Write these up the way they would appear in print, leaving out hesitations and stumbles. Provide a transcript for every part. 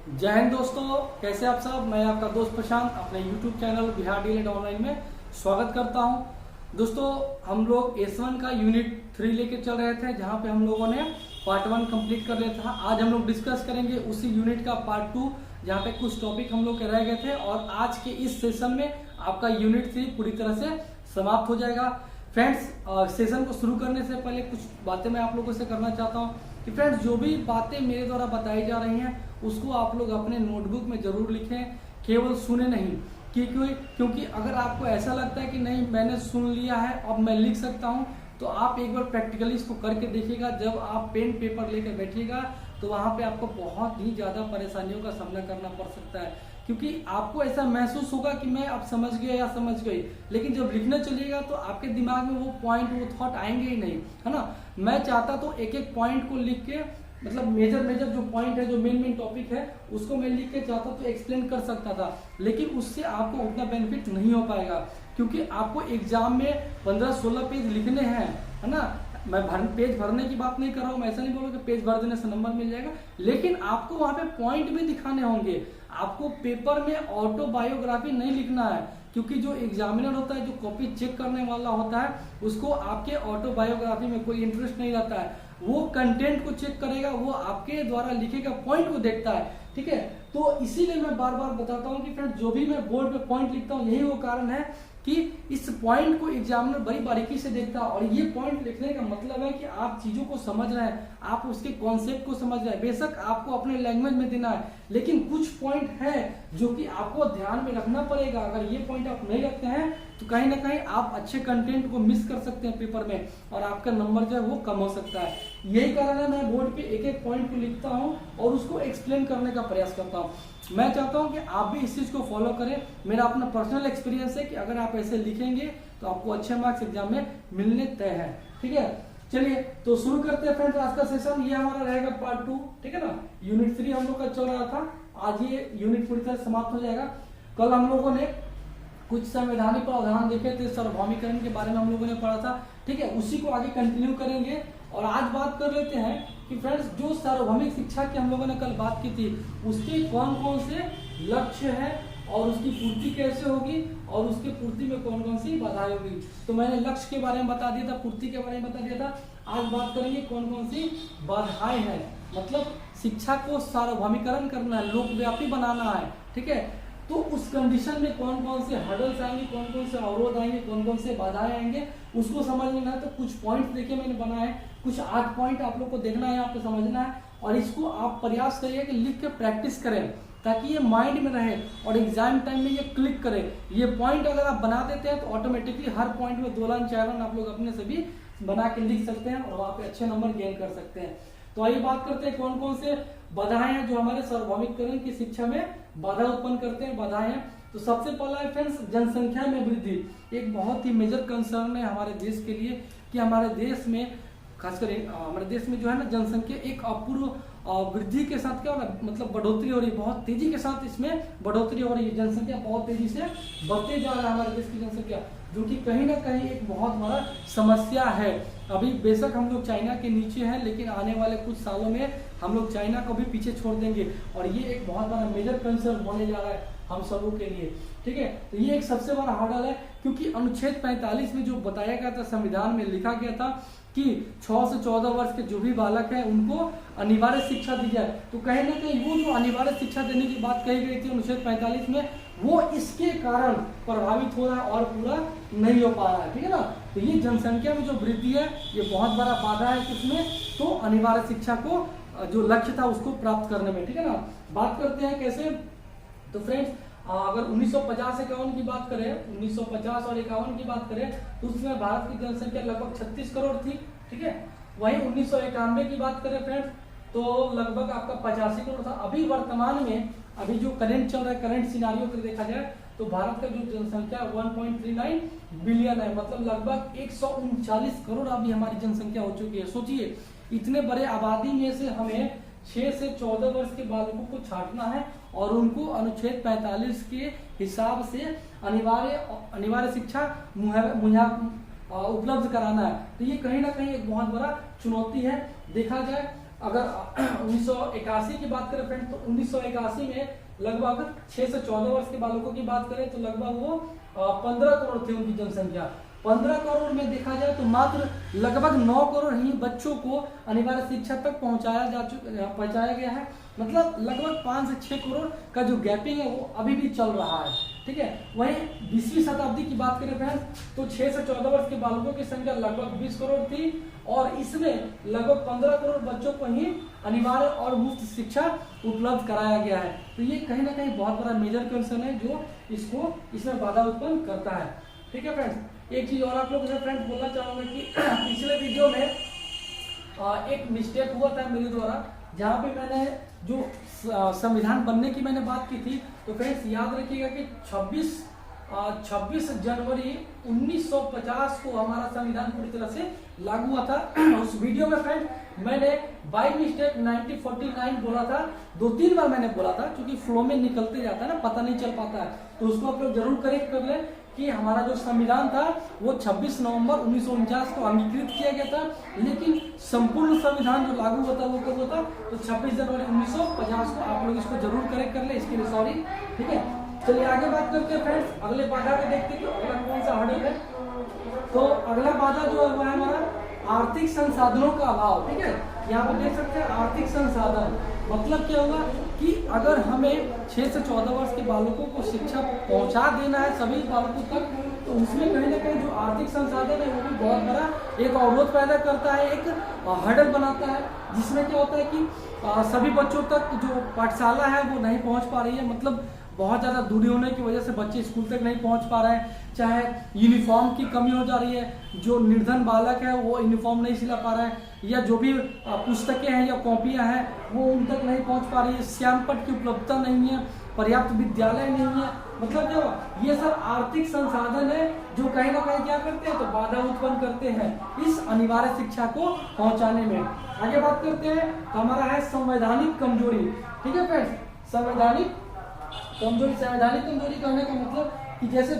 जय हिंद दोस्तों, कैसे आप सब। मैं आपका दोस्त प्रशांत अपने YouTube channel Bihar DElEd online में स्वागत करता हूं। दोस्तों, हम लोग S1 का यूनिट 3 लेके चल रहे थे, जहां पे हम लोगों ने पार्ट 1 कंप्लीट कर लिया था। आज हम लोग डिस्कस करेंगे उसी यूनिट का पार्ट 2, जहां पे कुछ टॉपिक हम लोग के रह गए थे। और आज के इस सेशन में आपका यूनिट 3 पूरी तरह से समाप्त हो जाएगा। फ्रेंड्स, सेशन को शुरू करने से पहले कुछ बातें मैं आप लोगों से करना चाहता हूँ कि फ्रेंड्स, जो भी बातें मेरे द्वारा बताई जा रही हैं उसको आप लोग अपने नोटबुक में जरूर लिखें, केवल सुने नहीं। क्योंकि अगर आपको ऐसा लगता है कि नहीं मैंने सुन लिया है अब मैं लिख सकता हूं, तो आप एक बार प्रैक्टिकली इसको करके देखिएगा। जब आप पेन पेपर लेकर बैठिएगा तो वहां पे आपको बहुत ही ज्यादा परेशानियों का सामना करना पड़ सकता है, क्योंकि आपको ऐसा महसूस होगा कि मैं अब समझ गया या समझ गई, लेकिन जब लिखने चलिएगा तो आपके दिमाग में वो पॉइंट वो थॉट आएंगे ही नहीं, है ना। मैं चाहता तो एक एक पॉइंट को लिख के, मतलब मेजर जो पॉइंट है, जो मेन टॉपिक है, उसको मैं लिख के चाहता तो एक्सप्लेन कर सकता था, लेकिन उससे आपको उतना बेनिफिट नहीं हो पाएगा, क्योंकि आपको एग्जाम में 15-16 पेज लिखने हैं, है ना। मैं पेज भरने की बात नहीं कर रहा हूँ, मैं ऐसा नहीं बोल रहा कि पेज भर देने से नंबर मिल जाएगा, लेकिन आपको वहां पे पॉइंट भी दिखाने होंगे। आपको पेपर में ऑटोबायोग्राफी नहीं लिखना है, क्योंकि जो एग्जामिनर होता है, जो कॉपी चेक करने वाला होता है, उसको आपके ऑटोबायोग्राफी में कोई इंटरेस्ट नहीं रहता है। वो कंटेंट को चेक करेगा, वो आपके द्वारा लिखे गए पॉइंट को देखता है, ठीक है। तो इसीलिए मैं बार बार बताता हूँ कि फ्रेंड, जो भी मैं बोर्ड पे पॉइंट लिखता हूँ, यही वो कारण है कि इस पॉइंट को एग्जामिनर बड़ी बारीकी से देखता है। और ये पॉइंट लिखने का मतलब है कि आप चीजों को समझ रहे हैं, आप उसके कॉन्सेप्ट को समझ रहे हैं। बेशक आपको अपने लैंग्वेज में देना है, लेकिन कुछ पॉइंट है जो कि आपको ध्यान में रखना पड़ेगा। अगर ये पॉइंट आप नहीं रखते हैं तो कहीं ना कहीं आप अच्छे कंटेंट को मिस कर सकते हैं पेपर में, और आपका नंबर जो है वो कम हो सकता है। यही कारण है मैं बोर्ड पे एक एक पॉइंट को लिखता हूँ और उसको एक्सप्लेन करने का प्रयास करता हूँ। मैं चाहता हूं कि आप भी इस चीज को फॉलो करें। मेरा अपना पर्सनल एक्सपीरियंस है कि अगर आप ऐसे लिखेंगे तो आपको अच्छे मार्क्स एग्जाम में मिलने तय है, ठीक है। चलिए तो शुरू करते हैं फ्रेंड्स आज का सेशन। ये हमारा रहेगा पार्ट 2, ठीक है ना। यूनिट 3 हम लोग का चल रहा था, आज ये यूनिट पूरी तरह समाप्त हो जाएगा। कल हम लोगों ने कुछ संवैधानिक प्रावधान देखे थे, सार्वभौमिकरण के बारे में हम लोगों ने पढ़ा था, ठीक है। उसी को आगे कंटिन्यू करेंगे और आज बात कर लेते हैं कि फ्रेंड्स, जो सार्वभौमिक शिक्षा की हम लोगों ने कल बात की थी, उसके कौन कौन से लक्ष्य है और उसकी पूर्ति कैसे होगी और उसकी पूर्ति में कौन कौन सी बाधाएं होगी। तो मैंने लक्ष्य के बारे में बता दिया था, पूर्ति के बारे में बता दिया था। आज बात करेंगे कौन कौन सी बाधाएं हैं, मतलब शिक्षा को सार्वभौमिकरण करना है, लोकव्यापी बनाना है, ठीक है। तो उस कंडीशन में कौन कौन से हर्डल्स आएंगे, कौन कौन से अवरोध आएंगे, कौन कौन से बाधाएं आएंगे, उसको समझ लेना है। तो कुछ पॉइंट देखिए मैंने बनाए, कुछ 8 पॉइंट आप लोग को देखना है, आपको समझना है, और इसको आप प्रयास करिए कि लिख के प्रैक्टिस करें, ताकि ये माइंड में रहे और एग्जाम टाइम में ये क्लिक करे। ये पॉइंट अगर आप बना देते हैं तो ऑटोमेटिकली हर पॉइंट में 2 लाइन 4 लाइन आप लोग अपने से भी बना के लिख सकते हैं और वहां पे अच्छे नंबर गेन कर सकते हैं। तो आइए बात करते हैं कौन कौन से बाधाएं हैं जो हमारे सार्वभौमिकरण की शिक्षा में बाधा उत्पन्न करते हैं। बाधाएं हैं तो सबसे पहला है फ्रेंड्स, जनसंख्या में वृद्धि। एक बहुत ही मेजर कंसर्न है हमारे देश के लिए कि हमारे देश में, खासकर हमारे देश में जो है ना, जनसंख्या एक अपूर्व वृद्धि के साथ क्या हो रहा है, मतलब बढ़ोतरी हो रही है, बहुत तेजी के साथ इसमें बढ़ोतरी हो रही है। जनसंख्या बहुत तेजी से बढ़ते जा रहा है हमारे देश की जनसंख्या, जो कि कहीं ना कहीं एक बहुत बड़ा समस्या है। अभी बेशक हम लोग चाइना के नीचे हैं, लेकिन आने वाले कुछ सालों में हम लोग चाइना को भी पीछे छोड़ देंगे, और ये एक बहुत बड़ा मेजर कंसर्न होने जा रहा है हम सबों के लिए, ठीक है। तो ये एक सबसे बड़ा हर्डल है, क्योंकि अनुच्छेद 45 में जो बताया गया था, संविधान में लिखा गया था कि 6 से 14 वर्ष के जो भी बालक हैं उनको अनिवार्य शिक्षा दी जाए। तो कहीं ना कहीं वो जो अनिवार्य शिक्षा देने की बात कही गई थी अनुच्छेद 45 में, वो इसके कारण प्रभावित हो रहा है और पूरा नहीं हो पा रहा है, ठीक है ना। तो ये जनसंख्या में जो वृद्धि है, ये बहुत बड़ा बाधा है किसमें, तो अनिवार्य शिक्षा को जो लक्ष्य था उसको प्राप्त करने में, ठीक है ना। बात करते हैं कैसे। तो फ्रेंड्स, अगर 1950-51 की बात करें, 1950 और 51 की बात करें, तो उसमें भारत की जनसंख्या लगभग 36 करोड़ थी, ठीक है। वहीं 1991 की बात करें फ्रेंड्स, तो लगभग आपका 85 करोड़ था। अभी वर्तमान में, अभी जो करंट चल रहा है, करंट सिनारियो को देखा जाए तो भारत का जो जनसंख्या 1.39 बिलियन है, मतलब लगभग 139 करोड़ अभी हमारी जनसंख्या हो चुकी है। सोचिए, इतने बड़े आबादी में से हमें 6 से 14 वर्ष के बालकों को छांटना है और उनको अनुच्छेद 45 के हिसाब से अनिवार्य शिक्षा उपलब्ध कराना है। तो ये कहीं ना कहीं एक बहुत बड़ा चुनौती है। देखा जाए अगर 1981 की बात करें फ्रेंड्स, तो 1981 में लगभग 6 से 14 वर्ष के बालकों की बात करें तो लगभग वो 15 करोड़ थी उनकी जनसंख्या। 15 करोड़ में देखा जाए तो मात्र लगभग 9 करोड़ ही बच्चों को अनिवार्य शिक्षा तक पहुंचाया गया है। मतलब लगभग 5 से 6 करोड़ का जो गैपिंग है वो अभी भी चल रहा है। ठीक है, वहीं 20वीं शताब्दी की बात करें फ्रेंड्स तो 6 से 14 वर्ष के बालकों की संख्या लगभग 20 करोड़ थी और इसमें लगभग 15 करोड़ बच्चों को ही अनिवार्य और मुफ्त शिक्षा उपलब्ध कराया गया है। तो ये कहीं ना कहीं बहुत बड़ा मेजर कंसर्न है जो इसमें बाधा उत्पन्न करता है। ठीक है फ्रेंड्स, एक चीज और आप लोगों से फ्रेंड्स बोलना चाहूंगा कि पिछले वीडियो में एक मिस्टेक हुआ था मेरे द्वारा, जहाँ पे मैंने जो संविधान बनने की मैंने बात की थी। तो फ्रेंड्स याद रखिएगा कि 26 जनवरी 1950 को हमारा संविधान पूरी तरह से लागू हुआ था। उस वीडियो में फ्रेंड मैंने बाय मिस्टेक 1949 बोला था, 2-3 बार मैंने बोला था, क्योंकि फ्लो में निकलते जाता है ना, पता नहीं चल पाता है। तो उसको आप लोग जरूर करेक्ट कर लें कि हमारा जो संविधान था वो 26 नवंबर 1949 को अंगीकृत किया गया था, लेकिन संपूर्ण संविधान जो लागू होता वो कब होता तो 26 जनवरी 1950 को। आप लोग इसको जरूर करेक्ट कर ले, इसके लिए सॉरी। ठीक है, चलिए आगे बात करते हैं फ्रेंड्स, अगले बाधा पे देखते हैं कि अगला कौन सा हर्डल है। तो अगला बाधा जो है वो है हमारा आर्थिक संसाधनों का अभाव। ठीक है, यहाँ पे देख सकते हैं आर्थिक संसाधन, मतलब क्या होगा कि अगर हमें 6 से 14 वर्ष के बालकों को शिक्षा पहुंचा देना है सभी बालकों तक, तो उसमें कहीं ना कहीं जो आर्थिक संसाधन है वो भी बहुत बड़ा एक अवरोध पैदा करता है, एक हर्डल बनाता है, जिसमें क्या होता है कि सभी बच्चों तक जो पाठशाला है वो नहीं पहुंच पा रही है। मतलब बहुत ज़्यादा दूरी होने की वजह से बच्चे स्कूल तक नहीं पहुंच पा रहे हैं, चाहे यूनिफॉर्म की कमी हो जा रही है, जो निर्धन बालक है वो यूनिफॉर्म नहीं सिला पा रहा है, या जो भी पुस्तकें हैं या कॉपियां हैं वो उन तक नहीं पहुंच पा रही है, श्यामपट्ट की उपलब्धता नहीं है, पर्याप्त विद्यालय नहीं है। मतलब क्या ये सब आर्थिक संसाधन है जो कहीं ना कहीं क्या करते हैं तो बाधा उत्पन्न करते हैं इस अनिवार्य शिक्षा को पहुंचाने में। आगे बात करते हैं तो हमारा है संवैधानिक कमजोरी। ठीक है फ्रेंड्स, संवैधानिक कमजोरी कहने का मतलब कि जैसे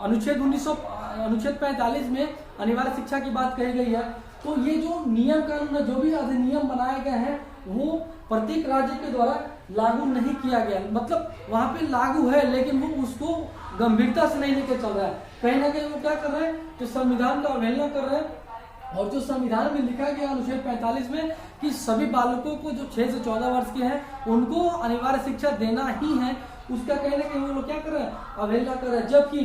अनुच्छेद 45 में अनिवार्य शिक्षा की बात कही गई है, तो ये जो नियम कानून जो भी अधिनियम बनाए गए हैं वो प्रत्येक राज्य के द्वारा लागू नहीं किया गया। मतलब वहां पे लागू है लेकिन वो उसको गंभीरता से नहीं लेकर चल रहा है। कहीं ना कहीं वो क्या कर रहे हैं, जो संविधान का अवहेलना कर रहे हैं। और जो संविधान में लिखा गया अनुच्छेद 45 में कि सभी बालकों को जो 6 से 14 वर्ष के हैं उनको अनिवार्य शिक्षा देना ही है, उसका कहीं ना कहीं वो लोग क्या कर रहे हैं, अवहेलना कर रहे हैं। जबकि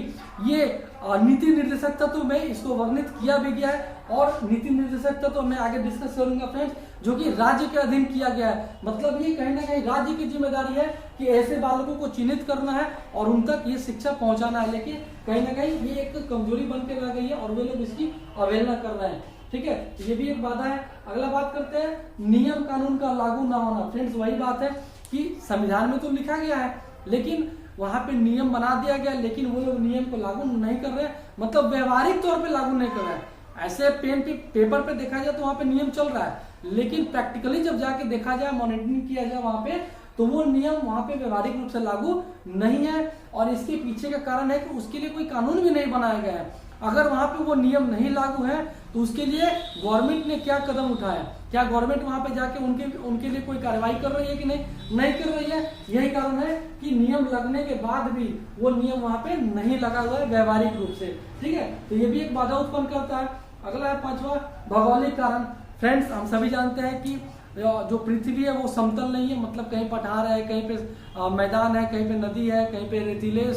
ये नीति निर्देशक तत्व में इसको वर्णित किया भी गया है और नीति निर्देशक तत्व मैं आगे डिस्कस करूंगा फ्रेंड्स, जो कि राज्य के अधीन किया गया है। मतलब ये कहीं ना कहीं राज्य की जिम्मेदारी है कि ऐसे बालकों को चिन्हित करना है और उन तक ये शिक्षा पहुंचाना है, लेकिन कहीं ना कहीं ये एक कमजोरी बन के रह गई है और वे लोग इसकी अवहेलना कर रहे हैं। ठीक है, ये भी एक बाधा है। अगला बात करते हैं नियम कानून का लागू ना होना। फ्रेंड्स वही बात है कि संविधान में तो लिखा गया है लेकिन वहां पे नियम बना दिया गया, लेकिन वो लोग नियम को लागू नहीं कर रहे, मतलब व्यवहारिक तौर पे लागू नहीं कर रहे हैं। ऐसे पेपर पे देखा जाए तो वहां पे नियम चल रहा है, लेकिन प्रैक्टिकली जब जाके देखा जाए, मॉनिटरिंग किया जाए वहां पे, तो वो नियम वहां पे व्यवहारिक रूप से लागू नहीं है। और इसके पीछे का कारण है कि उसके लिए कोई कानून भी नहीं बनाया गया है। अगर वहां पे वो नियम नहीं लागू है तो उसके लिए गवर्नमेंट ने क्या कदम उठाया, क्या गवर्नमेंट वहां पे जाके उनके लिए कोई कार्रवाई कर रही है कि नहीं कर रही है। यही कारण है कि नियम लगने के बाद भी वो नियम वहां पे नहीं लगा हुआ है व्यवहारिक रूप से। ठीक है, तो ये भी एक बाधा उत्पन्न करता है। अगला है 5वां भौगोलिक कारण। फ्रेंड्स हम सभी जानते हैं कि जो पृथ्वी है वो समतल नहीं है, मतलब कहीं पठार है, कहीं पे मैदान है, कहीं पे नदी है, कहीं पे रेतीले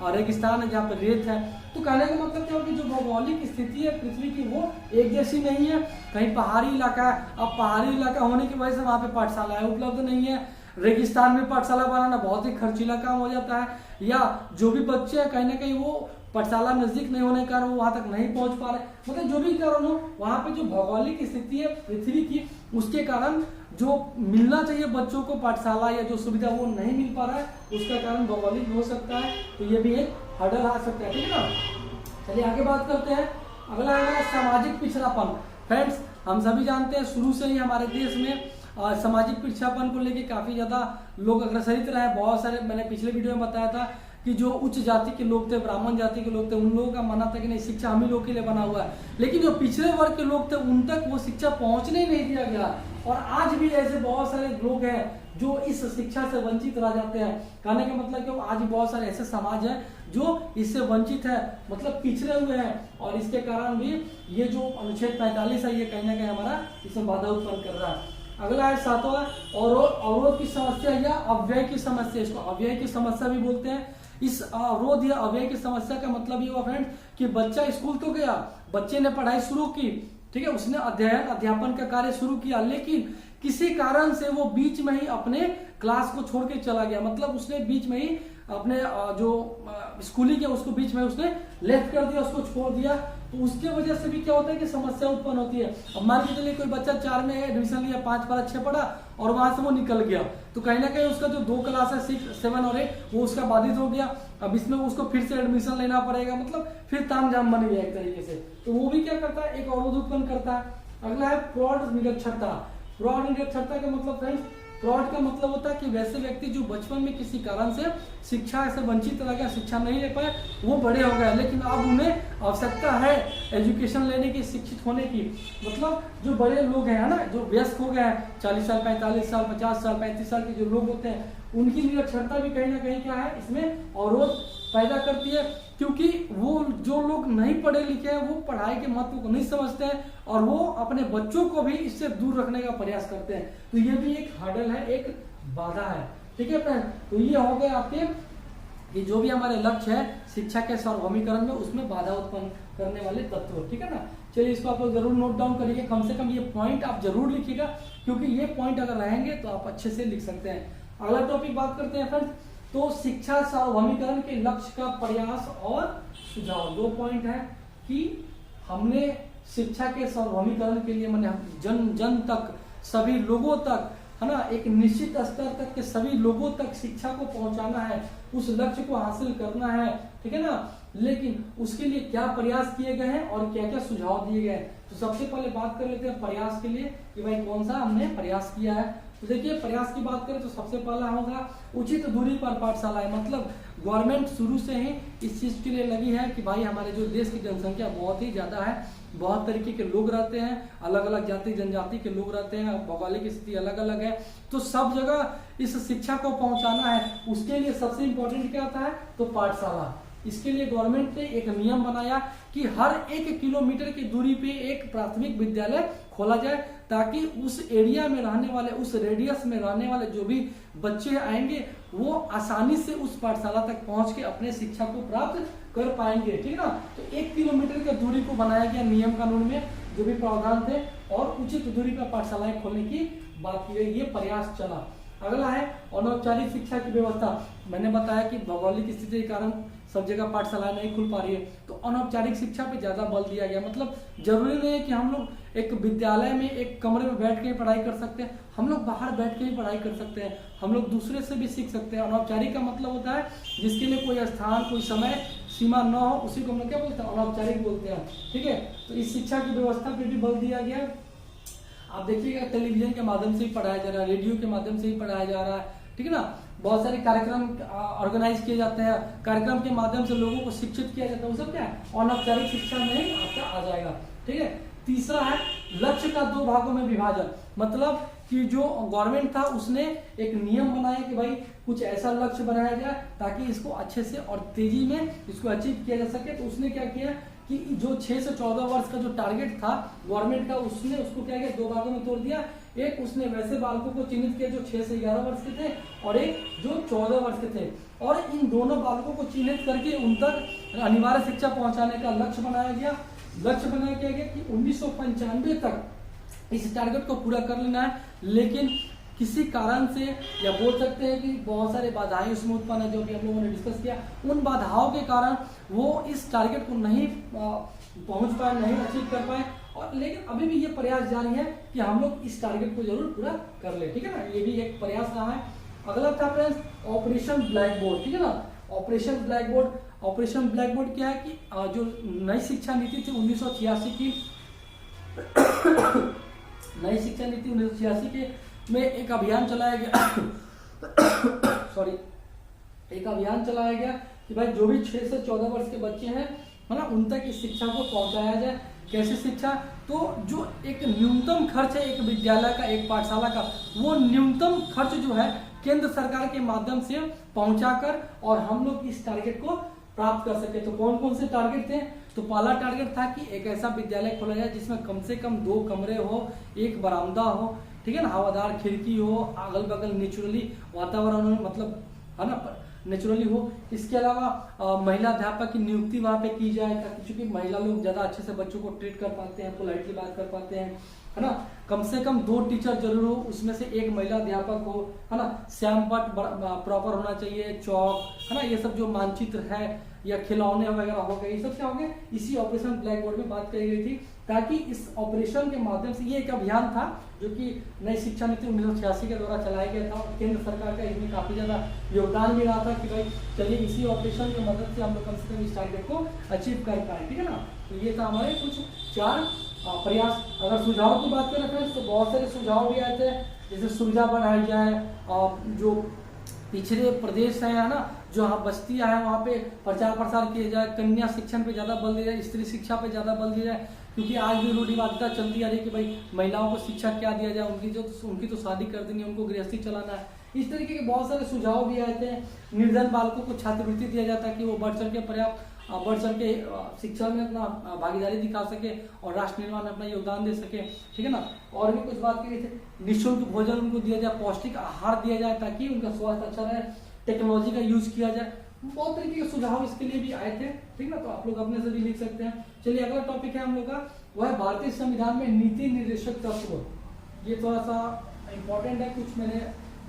रेगिस्तान है जहाँ पे रेत है। तो कहने का मतलब क्या हो कि जो भौगोलिक स्थिति है पृथ्वी की वो एक जैसी नहीं है। कहीं पहाड़ी इलाका है, अब पहाड़ी इलाका होने की वजह से वहाँ पे पाठशालाएं उपलब्ध नहीं है। रेगिस्तान में पाठशाला बनाना बहुत ही खर्चीला काम हो जाता है, या जो भी बच्चे हैं कहीं ना कहीं वो पाठशाला नजदीक नहीं होने के कारण वो वहां तक नहीं पहुंच पा रहे। मतलब जो भी कारण हो वहां पे जो भौगोलिक स्थिति है पृथ्वी की, उसके कारण जो मिलना चाहिए बच्चों को पाठशाला या जो सुविधा वो नहीं मिल पा रहा है, उसका कारण भौगोलिक हो सकता है। तो ये भी एक हर्डल आ सकता है। ठीक है ना, चलिए आगे बात करते हैं। अगला है सामाजिक पिछड़ापन। फ्रेंड्स हम सभी जानते हैं शुरू से ही हमारे देश में सामाजिक पिछड़ापन को लेके काफी ज्यादा लोग अग्रसरित रहे हैं। बहुत सारे मैंने पिछले वीडियो में बताया था कि जो उच्च जाति के लोग थे, ब्राह्मण जाति के लोग थे, उन लोगों का मानना था कि नहीं शिक्षा हम ही लोग के लिए बना हुआ है, लेकिन जो पिछड़े वर्ग के लोग थे उन तक वो शिक्षा पहुंचने ही नहीं दिया गया। और आज भी ऐसे बहुत सारे लोग हैं जो इस शिक्षा से वंचित रह जाते हैं। कहने का मतलब कि आज बहुत सारे ऐसे समाज हैं जो इससे वंचित है, मतलब पिछड़े हुए हैं, और इसके कारण भी ये जो अनुच्छेद 45 है ये कहीं ना कहीं हमारा इसमें बाधा उत्पन्न कर रहा है। अगला है 7वां, अवरोध की समस्या या अव्यय की समस्या। इसको अव्यय की समस्या भी बोलते हैं। इस अवरोध या अव्यय की समस्या का मतलब ये हुआ फ्रेंड्स कि बच्चा स्कूल तो गया, बच्चे ने पढ़ाई शुरू की, ठीक है, उसने अध्ययन अध्यापन का कार्य शुरू किया, लेकिन किसी कारण से वो बीच में ही अपने क्लास को छोड़ के चला गया, मतलब उसने बीच में ही अपने जो स्कूलिंग है उसको बीच में उसने लेफ्ट कर दिया, उसको छोड़ दिया। तो उसके वजह से भी क्या होता है कि समस्या उत्पन्न होती है। अब मान के चलिए कोई बच्चा 4 में एडमिशन लिया, 5 पढ़ा, 6 पढ़ा और वहां से वो निकल गया, तो कहीं ना कहीं उसका जो 2 क्लास है 6, 7 और 8 वो उसका बाधित हो गया। अब इसमें उसको फिर से एडमिशन लेना पड़ेगा, मतलब फिर तामझाम बन गया एक तरीके से। तो वो भी क्या करता है, एक अवरोध उत्पन्न करता है। अगला है प्रौढ़ निरक्षरता। प्रौढ़ निरक्षरता का मतलब फ्रेंड्स, प्रौढ़ का मतलब होता है कि वैसे व्यक्ति जो बचपन में किसी कारण से शिक्षा से वंचित रह गया, शिक्षा नहीं ले पाए, वो बड़े हो गए, लेकिन अब उन्हें आवश्यकता है एजुकेशन लेने की, शिक्षित होने की। मतलब जो बड़े लोग हैं ना, जो वयस्क हो गए हैं, 40 साल, 45 साल, 50 साल, 35 साल के जो लोग होते हैं, उनकी निरक्षरता भी कहीं ना कहीं क्या है, इसमें अवरोध पैदा करती है, क्योंकि वो जो लोग नहीं पढ़े लिखे हैं वो पढ़ाई के महत्व को नहीं समझते हैं और वो अपने बच्चों को भी इससे दूर रखने का प्रयास करते हैं। तो ये भी एक हर्डल है, एक बाधा है, ठीक है फ्रेंड। तो ये हो गए आपके कि जो भी हमारे लक्ष्य है शिक्षा के सार्वभौमिकरण में, उसमें बाधा उत्पन्न करने वाले तत्व, ठीक है ना। चलिए इसको आप लोग जरूर नोट डाउन करिए, कम से कम ये पॉइंट आप जरूर लिखिएगा, क्योंकि ये पॉइंट अगर रहेंगे तो आप अच्छे से लिख सकते हैं। अगला टॉपिक बात करते हैं फ्रेंड्स, तो शिक्षा सार्वभौमिकरण के लक्ष्य का प्रयास और सुझाव। 2 पॉइंट है कि हमने शिक्षा के सार्वभौमिकरण के लिए मैंने जन जन तक, सभी लोगों तक, है ना, एक निश्चित स्तर तक के सभी लोगों तक शिक्षा को पहुंचाना है, उस लक्ष्य को हासिल करना है, ठीक है ना। लेकिन उसके लिए क्या प्रयास किए गए हैं और क्या क्या सुझाव दिए गए हैं। तो सबसे पहले बात कर लेते हैं प्रयास के लिए कि भाई कौन सा हमने प्रयास किया है। तो देखिए प्रयास की बात करें तो सबसे पहला होगा उचित दूरी पर पाठशालाएं। मतलब गवर्नमेंट शुरू से ही इस चीज के लिए लगी है कि भाई हमारे जो देश की जनसंख्या बहुत ही ज्यादा है, बहुत तरीके के लोग रहते हैं, अलग अलग जाति जनजाति के लोग रहते हैं, भौगोलिक स्थिति अलग अलग है, तो सब जगह इस शिक्षा को पहुंचाना है। उसके लिए सबसे इम्पोर्टेंट क्या होता है, तो पाठशाला। इसके लिए गवर्नमेंट ने एक नियम बनाया कि हर 1 किलोमीटर की दूरी पे एक प्राथमिक विद्यालय खोला जाए, ताकि उस एरिया में रहने वाले, उस रेडियस में रहने वाले जो भी बच्चे आएंगे वो आसानी से उस पाठशाला तक पहुंच के अपने शिक्षा को प्राप्त कर पाएंगे, ठीक है ना। तो 1 किलोमीटर की दूरी को बनाया गया नियम कानून में, जो भी प्रावधान थे, और उचित दूरी पर पाठशालाएं खोलने की बात की गई, ये प्रयास चला। अगला है अनौपचारिक शिक्षा की व्यवस्था। मैंने बताया कि भौगोलिक स्थिति के कारण सब जगह पाठशालाएं नहीं खुल पा रही है, तो अनौपचारिक शिक्षा पे ज्यादा बल दिया गया। मतलब जरूरी नहीं है कि हम लोग एक विद्यालय में एक कमरे में बैठ के ही पढ़ाई कर सकते हैं, हम लोग बाहर बैठ के ही पढ़ाई कर सकते हैं, हम लोग दूसरे से भी सीख सकते हैं। अनौपचारिक का मतलब होता है जिसके लिए कोई स्थान, कोई समय सीमा न हो, उसी को हम लोग क्या बोलते हैं, अनौपचारिक बोलते हैं, ठीक है। तो इस शिक्षा की व्यवस्था पे भी बल दिया गया। आप देखिएगा टेलीविजन के माध्यम से ही पढ़ाया जा रहा है, रेडियो के माध्यम से ही पढ़ाया जा रहा है, ठीक है ना। बहुत सारे कार्यक्रम ऑर्गेनाइज किए जाते हैं, कार्यक्रम के माध्यम से लोगों को शिक्षित किया जाता है, वो सब क्या है, अनौपचारिक शिक्षा में ही आपका आ जाएगा, ठीक है। तीसरा है लक्ष्य का 2 भागों में विभाजन। मतलब कि जो गवर्नमेंट था उसने एक नियम बनाया कि भाई कुछ ऐसा लक्ष्य बनाया जाए ताकि इसको अच्छे से और तेजी में इसको अचीव किया जा सके। तो उसने क्या किया कि जो 6 से 14 वर्ष का जो टारगेट था गवर्नमेंट का, उसने उसको क्या किया, 2 भागों में तोड़ दिया। एक उसने वैसे बालकों को चिन्हित किया जो 6 से 11 वर्ष के थे, और एक जो 14 वर्ष के थे, और इन दोनों बालकों को चिन्हित करके उन तक अनिवार्य शिक्षा पहुंचाने का लक्ष्य बनाया गया। लक्ष्य बनाया गया कि 1995 तक इस टारगेट को पूरा कर लेना है, लेकिन किसी कारण से, या बोल सकते हैं कि बहुत सारे बाधाएं उसमें उत्पन्न है, जो भी हम लोगों ने डिस्कस किया, उन बाधाओं के कारण वो इस टारगेट को नहीं पहुंच पाए, नहीं अचीव कर पाए। और लेकिन अभी भी ये प्रयास जारी है कि हम लोग इस टारगेट को जरूर पूरा कर ले, ठीक है ना। ये भी एक प्रयास रहा है। अगला था फ्रेंड्स ऑपरेशन ब्लैक बोर्ड, ठीक है ना। Operation black board, operation black board क्या है कि जो नई शिक्षा नीति थी 1986 की नई शिक्षा नीति 1986 के में एक अभियान चलाया गया सॉरी एक अभियान चलाया गया कि भाई जो भी 6 से 14 वर्ष के बच्चे हैं है ना, उन तक इस शिक्षा को पहुंचाया जाए। कैसे शिक्षा? तो जो एक न्यूनतम खर्च है एक विद्यालय का, एक पाठशाला का, वो न्यूनतम खर्च जो है केंद्र सरकार के माध्यम से पहुंचाकर और हम लोग इस टारगेट को प्राप्त कर सके। तो कौन कौन से टारगेट थे? तो पहला टारगेट था कि एक ऐसा विद्यालय खोला जाए जिसमें कम से कम 2 कमरे हो, एक बरामदा हो, ठीक है ना, हवादार खिड़की हो, अगल बगल नेचुरली वातावरण हो, मतलब है ना नेचुरली हो। इसके अलावा महिला अध्यापक की नियुक्ति वहाँ पे की जाए, ताकि चूंकि महिला लोग ज्यादा अच्छे से बच्चों को ट्रीट कर पाते हैं, पोलाइटली बात कर पाते हैं, है ना। कम से कम 2 टीचर जरूर हो, उसमें से एक महिला अध्यापक हो, है ना। श्याम पट प्रॉपर होना चाहिए, चौक, है ना, ये सब जो मानचित्र है या खिलौने वगैरह हो गए, ये सब क्या हो गए, इसी ऑपरेशन ब्लैक बोर्ड में बात करी गई थी। ताकि इस ऑपरेशन के माध्यम से, ये एक अभियान था जो कि नई शिक्षा नीति 1986 के द्वारा चलाया गया था और केंद्र सरकार का इसमें काफी ज्यादा योगदान भी रहा था कि भाई चलिए इसी ऑपरेशन की मदद से हम लोग कम से कम इस टारगेट को अचीव कर पाए, ठीक है ना। तो ये था हमारे कुछ 4 प्रयास। अगर सुझाव की बात करें फ्रेंड्स तो बहुत सारे सुझाव भी आए थे, जैसे सुविधा बढ़ाई जाए, जो पिछड़े प्रदेश है ना, जो यहाँ बस्तियां हैं वहाँ पे प्रचार प्रसार किया जाए, कन्या शिक्षण पे ज्यादा बल दिया जाए, स्त्री शिक्षा पे ज्यादा बल दिया जाए, क्योंकि आज भी रूढ़िवादिता चलती आ रही है कि भाई महिलाओं को शिक्षा क्या दिया जाए, उनकी तो शादी कर देनी है, उनको गृहस्थी चलाना है। इस तरीके के बहुत सारे सुझाव भी आए थे। निर्धन बालकों को छात्रवृत्ति दिया जाता कि वो बढ़ चढ़ के शिक्षा में अपना भागीदारी दिखा सके और राष्ट्र निर्माण में अपना योगदान दे सके, ठीक है ना। और भी कुछ बात की गई थी, निःशुल्क भोजन उनको दिया जाए, पौष्टिक आहार दिया जाए ताकि उनका स्वास्थ्य अच्छा रहे, टेक्नोलॉजी का यूज किया जाए। बहुत तरीके के सुझाव इसके लिए भी आए थे, ठीक ना। तो आप लोग अपने से भी लिख सकते हैं। चलिए अगला टॉपिक है हम लोग का, वह है भारतीय संविधान में नीति निर्देशक तत्व। ये थोड़ा सा इंपॉर्टेंट है, कुछ मैंने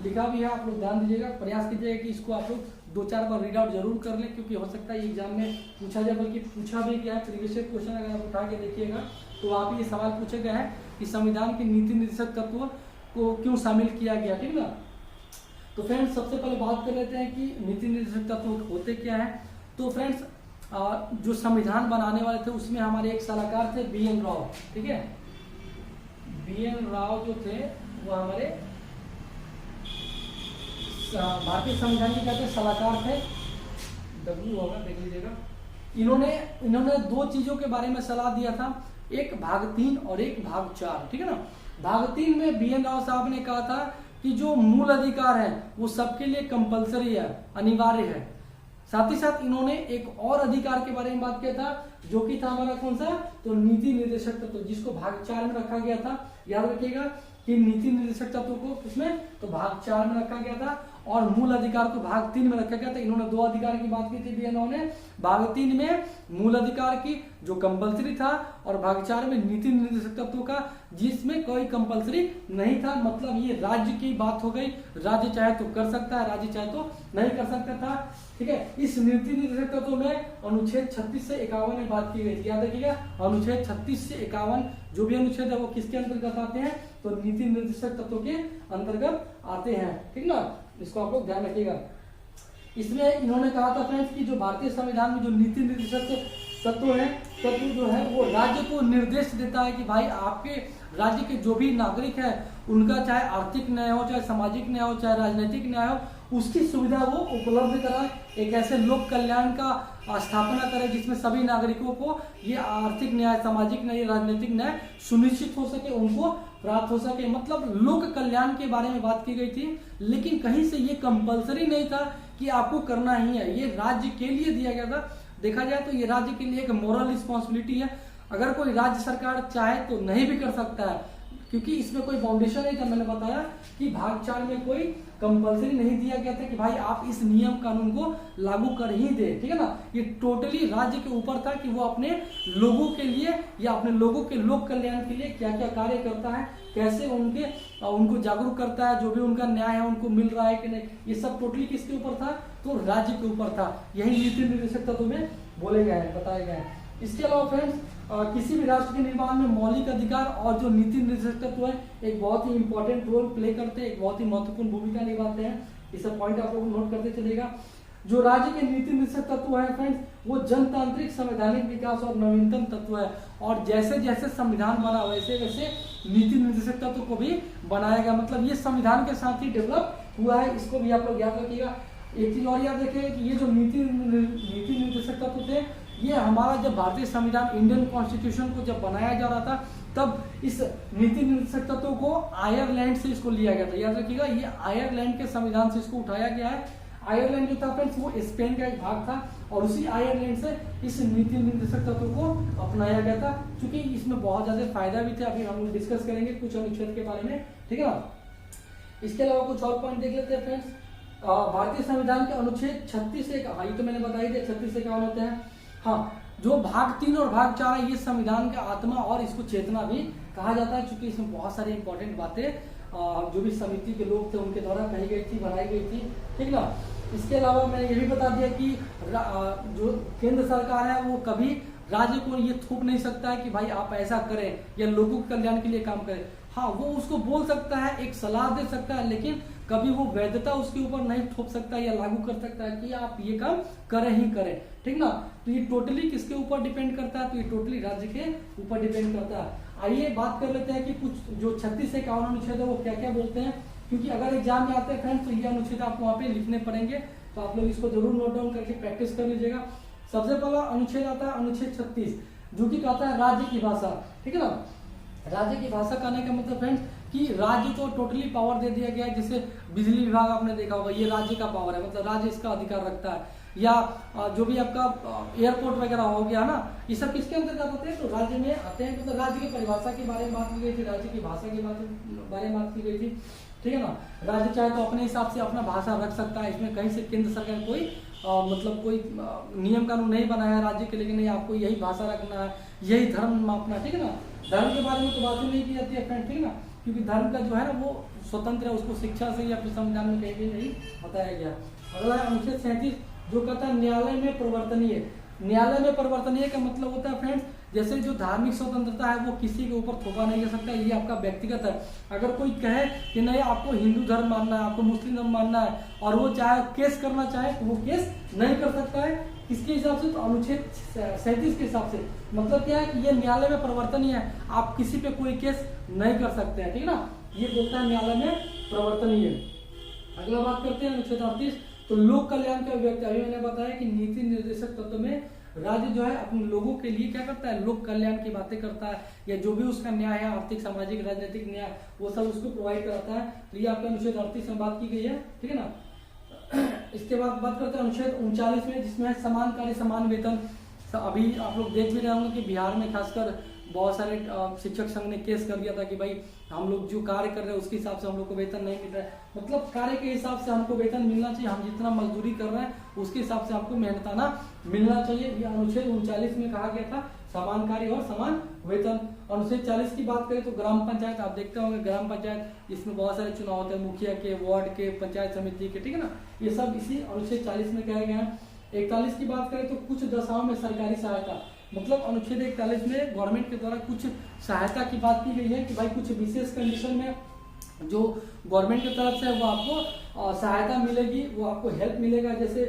लिखा भी है, आप लोग ध्यान दीजिएगा, प्रयास कीजिएगा कि इसको आप लोग 2-4 बार रीड आउट जरूर कर लें, क्योंकि हो सकता है एग्जाम में पूछा जाए, बल्कि पूछा भी गया है। प्रीवियस क्वेश्चन अगर आप उठा के देखिएगा तो वहाँ पे ये सवाल पूछा गया है कि संविधान के नीति निर्देशक तत्व को क्यों शामिल किया गया, ठीक ना। तो फ्रेंड्स सबसे पहले बात कर लेते हैं कि नीति निर्देशक तत्व होते क्या है। तो फ्रेंड्स जो संविधान बनाने वाले थे उसमें हमारे एक सलाहकार थे BN राव, ठीक है। BN राव जो थे वो हमारे भारतीय संविधान के कहते सलाहकार थे, W होगा, देख लीजिएगा। इन्होंने 2 चीजों के बारे में सलाह दिया था, एक भाग 3 और एक भाग 4, ठीक है ना। भाग 3 में BN राव साहब ने कहा था कि जो मूल अधिकार है वो सबके लिए कंपलसरी है, अनिवार्य है। साथ ही साथ इन्होंने एक और अधिकार के बारे में बात किया था, जो कि था हमारा कौन सा, तो नीति निर्देशक तत्व, जिसको भाग 4 में रखा गया था। याद रखिएगा कि नीति निर्देशक तत्व को किसमें, तो भाग 4 में रखा गया था और मूल अधिकार को भाग 3 में रखा गया था। इन्होंने 2 अधिकार की बात की थी इन्होंने, भाग 3 में मूल अधिकार की जो कंपलसरी था और भाग 4 में नीति निर्देशक तत्व का जिसमें कोई कंपलसरी नहीं था। मतलब ये राज्य की बात हो गई, राज्य चाहे तो कर सकता है, राज्य चाहे तो नहीं कर सकता था, ठीक है। इस नीति निर्देशक तत्व में अनुच्छेद 36 से 51 में बात की गई थी। याद रखिएगा अनुच्छेद 36 से 51 जो भी अनुच्छेद है वो किसके अंतर्गत आते हैं, तो नीति निर्देशक तत्व के अंतर्गत आते हैं, ठीक ना। इसको आप लोग ध्यान रखिएगा। इसमें इन्होंने कहा था फ्रेंड्स कि जो भारतीय संविधान में जो नीति निर्देशक तत्व जो है वो राज्य को निर्देश देता है कि भाई आपके राज्य के जो भी नागरिक है उनका चाहे आर्थिक न्याय हो, चाहे सामाजिक न्याय हो, चाहे राजनीतिक न्याय हो, उसकी सुविधा वो उपलब्ध कराए। एक ऐसे लोक कल्याण का स्थापना करे जिसमें सभी नागरिकों को ये आर्थिक न्याय, सामाजिक न्याय, राजनीतिक न्याय सुनिश्चित हो सके, उनको प्राप्त हो सके। मतलब लोक कल्याण के बारे में बात की गई थी, लेकिन कहीं से ये कंपलसरी नहीं था कि आपको करना ही है, ये राज्य के लिए दिया गया था। देखा जाए तो ये राज्य के लिए एक मोरल रिस्पॉन्सिबिलिटी है। अगर कोई राज्य सरकार चाहे तो नहीं भी कर सकता है, क्योंकि इसमें कोई बाउंडेशन नहीं था। मैंने बताया कि भाग 4 में कोई कंपलसरी नहीं दिया गया था कि भाई आप इस नियम कानून को लागू कर ही दे, ठीक है ना। ये टोटली राज्य के ऊपर था कि वो अपने लोगों के लिए या अपने लोगों के लोक कल्याण के लिए क्या क्या कार्य करता है, कैसे उनको जागरूक करता है, जो भी उनका न्याय है उनको मिल रहा है कि नहीं, ये सब टोटली किसके ऊपर था, तो राज्य के ऊपर था। यही नीति निर्देशक तत्व में बोले गए हैं, बताए गए हैं। इसके अलावा फ्रेंड्स किसी भी राष्ट्र के निर्माण में मौलिक अधिकार और जो नीति निर्देशक तत्व है एक बहुत ही इंपॉर्टेंट रोल प्ले करते हैं, एक बहुत ही महत्वपूर्ण भूमिका निभाते हैं। ये सब पॉइंट आप लोग नोट करते चलेगा। जो राज्य के नीति निर्देशक तत्व है फ्रेंड्स वो जनतांत्रिक संवैधानिक विकास और नवीनतम तत्व है, और जैसे जैसे संविधान बना वैसे वैसे नीति निर्देशक तत्व को भी बनाया गया। मतलब ये संविधान के साथ ही डेवलप हुआ है, इसको भी आप लोग याद रखिएगा। एक चीज और याद रखें कि ये जो नीति निर्देशक तत्व थे, ये हमारा जब भारतीय संविधान इंडियन कॉन्स्टिट्यूशन को जब बनाया जा रहा था तब इस नीति निर्देशक तत्व को आयरलैंड से इसको लिया गया था। याद रखिएगा, ये आयरलैंड के संविधान से इसको उठाया गया है। आयरलैंड जो था फ्रेंड्स वो स्पेन का एक भाग था और उसी आयरलैंड से इस नीति निर्देशक तत्व को अपनाया गया था, क्योंकि इसमें बहुत ज्यादा फायदा भी थे। अभी हम लोग डिस्कस करेंगे कुछ अनुच्छेद के बारे में, ठीक है ना। इसके अलावा कुछ और पॉइंट देख लेते हैं फ्रेंड्स। भारतीय संविधान के अनुच्छेद 36 से, हाँ ये तो मैंने बता ही दिया, 36 से क्या होते हैं। हाँ, जो भाग 3 और भाग 4 है ये संविधान का आत्मा और इसको चेतना भी कहा जाता है, क्योंकि इसमें बहुत सारी इंपॉर्टेंट बातें जो भी समिति के लोग थे उनके द्वारा कही गई थी, बनाई गई थी, ठीक ना। इसके अलावा मैंने ये भी बता दिया कि जो केंद्र सरकार है वो कभी राज्य को ये थोप नहीं सकता है कि भाई आप ऐसा करें या लोगों के कल्याण के लिए काम करें। हाँ, वो उसको बोल सकता है, एक सलाह दे सकता है, लेकिन कभी वो वैधता उसके ऊपर नहीं थोप सकता या लागू कर सकता है कि आप ये काम करें ही करें, ठीक ना। तो ये टोटली किसके ऊपर डिपेंड करता है, तो ये टोटली राज्य के ऊपर डिपेंड करता है। आइए बात कर लेते हैं कि कुछ जो 36 से 51 अनुच्छेद है वो क्या क्या बोलते हैं, क्योंकि अगर एग्जाम में आते हैं फ्रेंड्स तो ये अनुच्छेद आपको वहाँ पे लिखने पड़ेंगे, तो आप लोग इसको जरूर नोट डाउन करके प्रैक्टिस कर लीजिएगा। सबसे पहला अनुच्छेद आता है अनुच्छेद 36, जो कि कहता है राज्य की भाषा, ठीक है ना। राज्य की भाषा कहने का मतलब फ्रेंड्स कि राज्य को टोटली पावर दे दिया गया है। जैसे बिजली विभाग आपने देखा होगा, ये राज्य का पावर है, मतलब राज्य इसका अधिकार रखता है। या जो भी आपका एयरपोर्ट वगैरह हो गया ना, ये सब किसके अंतर्गत होते हैं, तो राज्य में आते हैं। मतलब राज्य की परिभाषा के बारे में बात की गई थी, राज्य की भाषा के बारे में बात की गई थी, ठीक है ना। राज्य चाहे तो अपने हिसाब से अपना भाषा रख सकता है, इसमें कहीं से केंद्र सरकार कोई मतलब कोई नियम कानून नहीं बनाया राज्य के लिए कि नहीं आपको यही भाषा रखना है, यही धर्म मापना, ठीक है ना। धर्म के बारे में तो बात ही नहीं की जाती है फ्रेंड, ठीक है ना, क्योंकि धर्म का जो है ना वो स्वतंत्र है, उसको शिक्षा से या फिर संविधान में कहीं भी नहीं बताया गया। अगला है अनुच्छेद 37, जो कहता है न्यायालय में परिवर्तनीय। न्यायालय में परिवर्तनीय का मतलब होता है फ्रेंड्स, जैसे जो धार्मिक स्वतंत्रता है वो किसी के ऊपर थोपा नहीं जा सकता, ये आपका व्यक्तिगत है। अगर कोई कहे कि नहीं आपको हिंदू धर्म मानना है, आपको मुस्लिम धर्म मानना है, और वो चाहे केस करना चाहे तो वो केस नहीं कर सकता है। किसके हिसाब से, तो अनुच्छेद 37 के हिसाब से। मतलब क्या है कि ये न्यायालय में परिवर्तनीय है, आप किसी पे कोई केस नहीं कर सकते हैं, ठीक है ना। ये बोलता है न्यायालय में परिवर्तनीय। अगला बात करते हैं अनुच्छेद 38, तो लोक कल्याण का व्यक्ति। अभी मैंने बताया कि नीति निर्देशक तत्व में राज्य जो है अपने लोगों के लिए क्या करता है, लोक कल्याण की बातें करता है, या जो भी उसका न्याय है, आर्थिक सामाजिक राजनीतिक न्याय, वो सब उसको प्रोवाइड कराता है। तो ये आपका अनुच्छेद 38 में बात की गई है, ठीक है ना। इसके बाद बात करते हैं अनुच्छेद 39 में, जिसमें है समान कार्य समान वेतन। अभी आप लोग देख भी रहे होंगे कि बिहार में खासकर बहुत सारे शिक्षक संघ ने केस कर दिया था कि भाई हम लोग जो कार्य कर रहे हैं उसके हिसाब से हम लोग को वेतन नहीं मिल रहा है। मतलब कार्य के हिसाब से हमको वेतन मिलना चाहिए, हम जितना मजदूरी कर रहे हैं उसके हिसाब से हमको मेहनताना मिलना चाहिए। ये अनुच्छेद 39 में कहा गया था, समान कार्य और समान वेतन। अनुच्छेद 40 की बात करें तो ग्राम पंचायत, आप देखते होंगे ग्राम पंचायत, इसमें बहुत सारे चुनाव होते हैं, मुखिया के, वार्ड के, पंचायत समिति के, ठीक है ना। ये सब इसी अनुच्छेद 40 में कहा गया है। 41 की बात करें तो कुछ दशाओं में सरकारी सहायता, मतलब अनुच्छेद 41 में गवर्नमेंट के द्वारा कुछ सहायता की बात की गई है कि भाई कुछ विशेष कंडीशन में जो गवर्नमेंट की तरफ से वो आपको सहायता मिलेगी, वो आपको हेल्प मिलेगा। जैसे